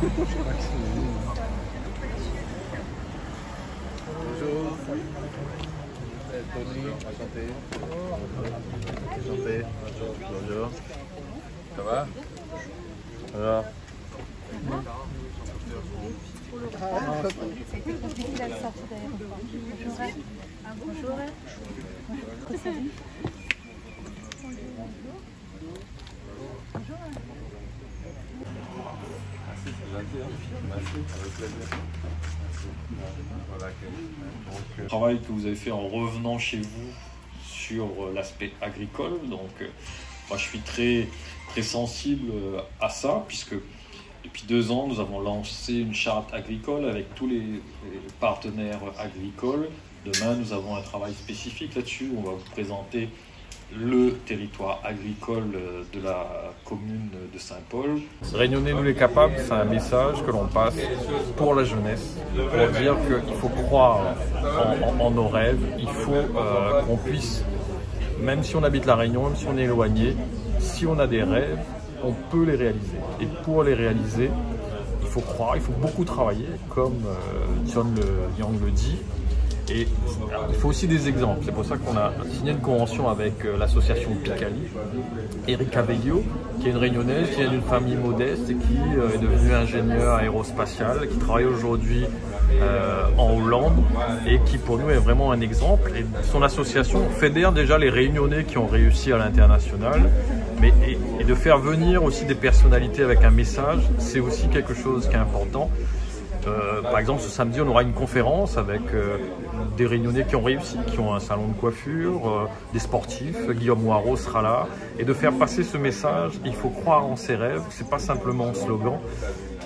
Bonjour. Tony, enchanté. Enchanté. Bonjour. Ça va? Alors. C'était compliqué à sortir d'aéroport. Bonjour. Bonjour. Le travail que vous avez fait en revenant chez vous sur l'aspect agricole, donc moi je suis très sensible à ça, puisque depuis 2 ans nous avons lancé une charte agricole avec tous les partenaires agricoles. Demain nous avons un travail spécifique là-dessus, on va vous présenter le territoire agricole de la commune de Saint-Paul. Réunionnais-nous les capables, c'est un message que l'on passe pour la jeunesse, pour dire qu'il faut croire en nos rêves, il faut qu'on puisse, même si on habite la Réunion, même si on est éloigné, si on a des rêves, on peut les réaliser. Et pour les réaliser, il faut croire, il faut beaucoup travailler, comme John Young le dit. Et il faut aussi des exemples. C'est pour ça qu'on a signé une convention avec l'association Picali. Eric Aveillot, qui est une réunionnaise, qui vient d'une famille modeste et qui est devenue ingénieur aérospatial, qui travaille aujourd'hui en Hollande et qui pour nous est vraiment un exemple. Et son association fédère déjà les réunionnais qui ont réussi à l'international. Et de faire venir aussi des personnalités avec un message, c'est aussi quelque chose qui est important. Par exemple, ce samedi, on aura une conférence avec des réunionnais qui ont réussi, qui ont un salon de coiffure, des sportifs. Guillaume Moirot sera là. Et de faire passer ce message, il faut croire en ses rêves, c'est pas simplement un slogan.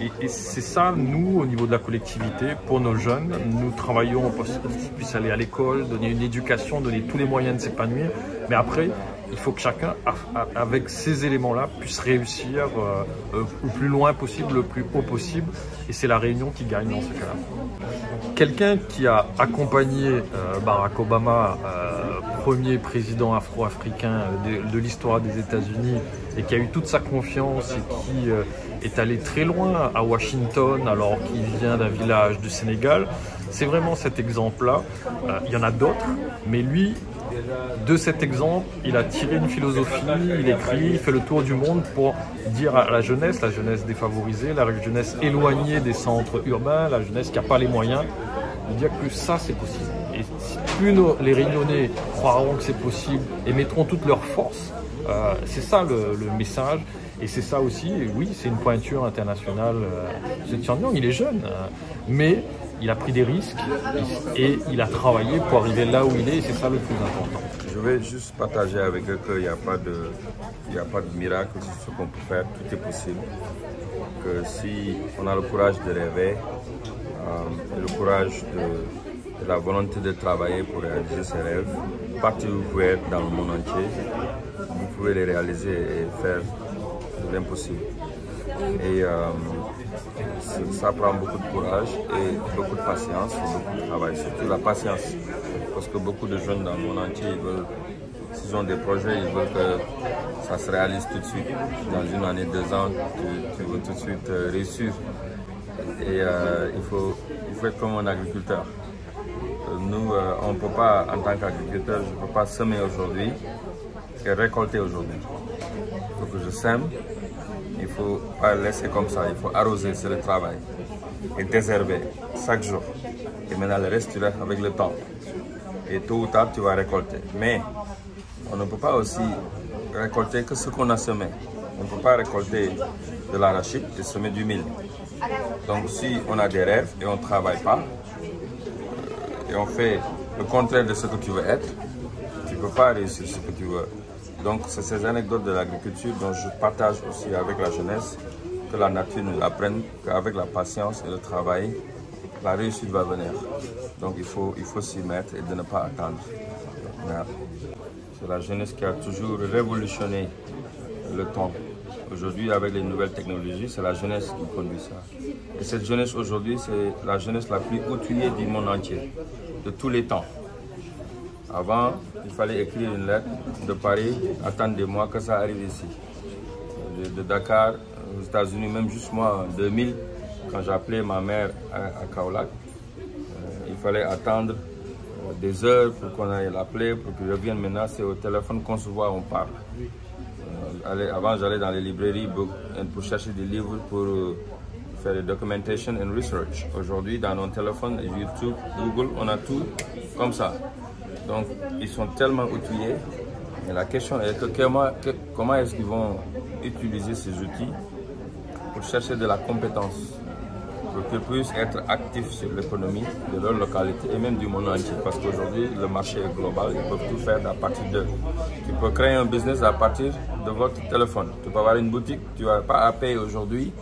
Et c'est ça, nous, au niveau de la collectivité, pour nos jeunes, nous travaillons pour qu'ils puissent aller à l'école, donner une éducation, donner tous les moyens de s'épanouir. Mais après, il faut que chacun, avec ces éléments-là, puisse réussir le plus loin possible, le plus haut possible. Et c'est la Réunion qui gagne dans ce cas-là. Quelqu'un qui a accompagné Barack Obama, premier président afro-africain de l'histoire des États-Unis, et qui a eu toute sa confiance et qui est allé très loin à Washington alors qu'il vient d'un village du Sénégal, c'est vraiment cet exemple-là. Il y en a d'autres, mais lui, de cet exemple, il a tiré une philosophie, il écrit, il fait le tour du monde pour dire à la jeunesse défavorisée, la jeunesse éloignée des centres urbains, la jeunesse qui n'a pas les moyens, de dire que ça c'est possible. Et plus les Réunionnais croiront que c'est possible et mettront toutes leurs forces, c'est ça le message. Et c'est ça aussi, oui, c'est une pointure internationale. Ce John Young, il est jeune, mais il a pris des risques et il a travaillé pour arriver là où il est, et c'est ça le plus important. Je vais juste partager avec eux qu'il n'y a pas de miracle, ce qu'on peut faire, tout est possible. Que si on a le courage de rêver, et le courage de la volonté de travailler pour réaliser ses rêves, partout où vous pouvez être dans le monde entier, vous pouvez les réaliser et faire l'impossible. Et ça prend beaucoup de courage et beaucoup de patience et beaucoup de travail, surtout la patience. Parce que beaucoup de jeunes dans le monde entier, s'ils ont des projets, ils veulent que ça se réalise tout de suite. Dans 1 année, 2 ans, tu veux tout de suite réussir. Et il faut être comme un agriculteur. Nous, on ne peut pas, en tant qu'agriculteur, je ne peux pas semer aujourd'hui et récolter aujourd'hui. Il faut que je sème. Il ne faut pas laisser comme ça, il faut arroser, c'est le travail. Et désherber chaque jour. Et maintenant, le reste, tu restes avec le temps. Et tôt ou tard, tu vas récolter. Mais on ne peut pas aussi récolter que ce qu'on a semé. On ne peut pas récolter de l'arachide et semer du mil. Donc si on a des rêves et on ne travaille pas, et on fait le contraire de ce que tu veux être, tu ne peux pas réussir ce que tu veux. Donc c'est ces anecdotes de l'agriculture dont je partage aussi avec la jeunesse, que la nature nous apprenne qu'avec la patience et le travail, la réussite va venir. Donc il faut s'y mettre et de ne pas attendre. C'est la jeunesse qui a toujours révolutionné le temps. Aujourd'hui, avec les nouvelles technologies, c'est la jeunesse qui conduit ça. Et cette jeunesse aujourd'hui, c'est la jeunesse la plus outillée du monde entier, de tous les temps. Avant, il fallait écrire une lettre de Paris, attendez-moi que ça arrive ici. De Dakar, aux États-Unis, même juste moi, en 2000, quand j'appelais ma mère à Kaolack, il fallait attendre des heures pour qu'on aille l'appeler, pour qu'il revienne. Maintenant, c'est au téléphone qu'on se voit, on parle. Avant, j'allais dans les librairies pour chercher des livres pour faire des documentation and research. Aujourd'hui, dans nos téléphones, YouTube, Google, on a tout comme ça. Donc, ils sont tellement outillés. Et la question est que comment est-ce qu'ils vont utiliser ces outils pour chercher de la compétence, pour qu'ils puissent être actifs sur l'économie de leur localité et même du monde entier. Parce qu'aujourd'hui, le marché est global, ils peuvent tout faire à partir d'eux. Tu peux créer un business à partir de votre téléphone. Tu peux avoir une boutique, tu n'as pas à payer aujourd'hui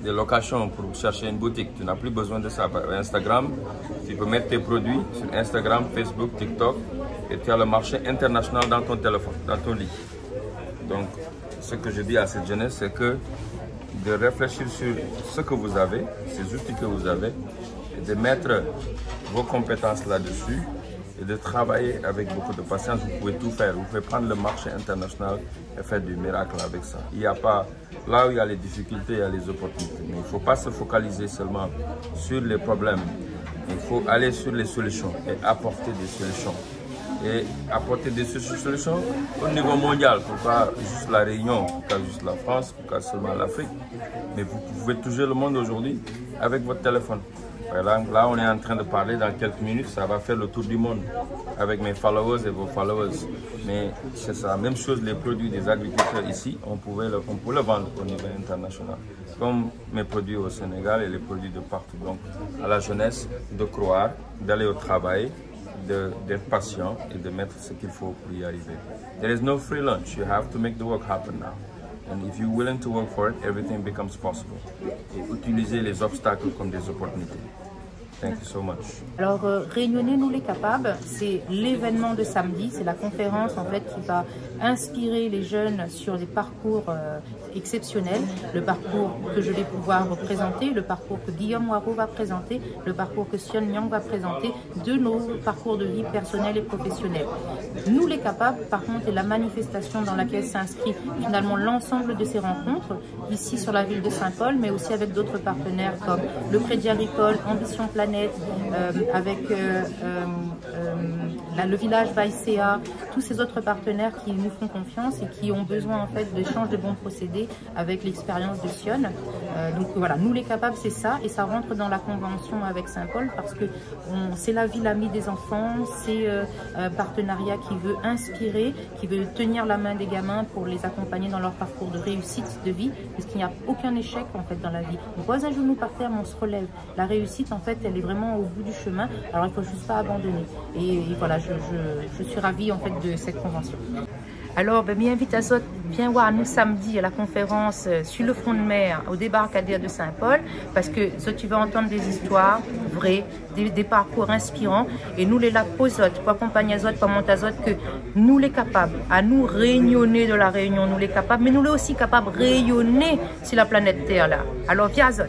des locations pour chercher une boutique. Tu n'as plus besoin de ça. Par Instagram, tu peux mettre tes produits sur Instagram, Facebook, TikTok et tu as le marché international dans ton téléphone, dans ton lit. Donc, ce que je dis à cette jeunesse, c'est que de réfléchir sur ce que vous avez, ces outils que vous avez, et de mettre vos compétences là-dessus et de travailler avec beaucoup de patience. Vous pouvez tout faire. Vous pouvez prendre le marché international et faire du miracle avec ça. Il n'y a pas, là où il y a les difficultés, il y a les opportunités. Mais il ne faut pas se focaliser seulement sur les problèmes. Il faut aller sur les solutions et apporter des solutions. Et apporter des solutions au niveau mondial, pourquoi juste la Réunion, pourquoi juste la France, pourquoi seulement l'Afrique. Mais vous pouvez toucher le monde aujourd'hui avec votre téléphone. Là, on est en train de parler, dans quelques minutes, ça va faire le tour du monde avec mes followers et vos followers. Mais c'est ça, même chose, les produits des agriculteurs ici, on peut le vendre au niveau international. Comme mes produits au Sénégal et les produits de partout. Donc, à la jeunesse, de croire, d'aller au travail, d'être patient et de mettre ce qu'il faut pour y arriver. There is no free lunch. You have to make the work happen now. And if you're willing to work for it, everything becomes possible. Et utiliser les obstacles comme des opportunités. Thank you so much. Alors, Réunionnais, nous les capables, c'est l'événement de samedi, c'est la conférence en fait qui va inspirer les jeunes sur des parcours exceptionnels, le parcours que je vais pouvoir présenter, le parcours que Guillaume Waro va présenter, le parcours que Sion Nyang va présenter, de nos parcours de vie personnels et professionnels. Nous les capables, par contre, est la manifestation dans laquelle s'inscrit finalement l'ensemble de ces rencontres, ici sur la ville de Saint-Paul, mais aussi avec d'autres partenaires comme le Crédit Agricole, Ambition Planète, avec le village Vaïséa, tous ces autres partenaires qui nous font confiance et qui ont besoin en fait d'échanges de bons procédés avec l'expérience de Sion. Donc voilà, nous les capables, c'est ça, et ça rentre dans la convention avec Saint-Paul parce que c'est la ville amie des enfants, c'est un partenariat qui veut inspirer, qui veut tenir la main des gamins pour les accompagner dans leur parcours de réussite de vie, parce qu'il n'y a aucun échec en fait dans la vie. On pose un genou par terre, mais on se relève. La réussite en fait, elle est vraiment au bout du chemin, alors il ne faut juste pas abandonner. Et voilà, je suis ravie en fait de cette convention. Alors, m'invite à viens voir nous samedi à la conférence sur le front de mer au débarcadère de Saint-Paul, parce que tu vas entendre des histoires vraies, des parcours inspirants, et nous les la posotes, pour accompagner Azot, pour monter Azot, que nous les capables, à nous réunionnais de la Réunion, nous les capables, mais nous les aussi capables de rayonner sur la planète Terre là. Alors viens Azot.